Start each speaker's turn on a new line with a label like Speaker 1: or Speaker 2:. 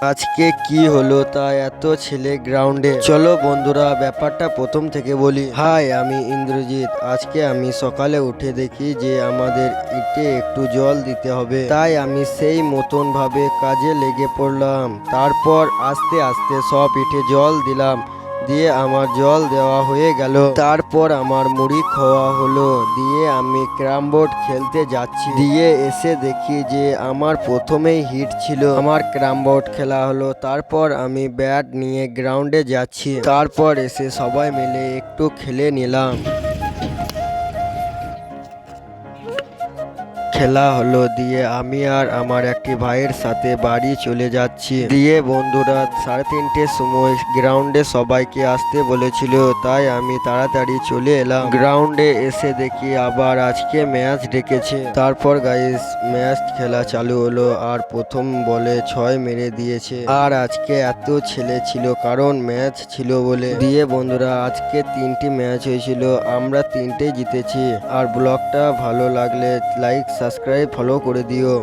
Speaker 1: আজকে কি হলো তা এত ছেলে গ্রাউন্ডে? চলো বন্ধুরা ব্যাপারটা প্রথম থেকে বলি। হাই, আমি ইন্দ্রজিৎ। আজকে আমি সকালে উঠে দেখি যে আমাদের ইটে একটু জল দিতে হবে, তাই আমি সেই মতন ভাবে কাজে লেগে পড়লাম। তারপর আস্তে আস্তে সব ইটে জল দিলাম, দিয়ে আমার জল দেওয়া হয়ে গেল। তারপর আমার মুড়ি খাওয়া হলো, দিয়ে আমি ক্যারাম বোর্ড খেলতে যাচ্ছি। দিয়ে এসে দেখি যে আমার প্রথমেই হিট ছিল। আমার ক্যারাম বোর্ড খেলা হলো, তারপর আমি ব্যাট নিয়ে গ্রাউন্ডে যাচ্ছি। তারপর এসে সবাই মিলে একটু খেলে নিলাম। খেলা হলো, দিয়ে আমি আর আমার একটি ভাইয়ের সাথে বাড়ি চলে যাচ্ছি। দিয়ে বন্ধুরা 3:30-র সময় গ্রাউন্ডে সবাইকে আসতে বলেছিল, তাই আমি তাড়াতাড়ি চলে এলাম। গ্রাউন্ডে এসে দেখি আবার আজকে ম্যাচ ডেকেছে। তারপর গাইস ম্যাচ খেলা চালু হলো, আর প্রথম বলে 6 মেরে দিয়েছে। আর আজকে এত ছেলে ছিল কারণ ম্যাচ ছিল বলে। দিয়ে বন্ধুরা আজকে 3টি ম্যাচ হয়েছিল, আমরা 3টেই জিতেছি। আর ব্লগটা ভালো লাগলে লাইক, সাবস্ক্রাইব, ফলো করে দিও।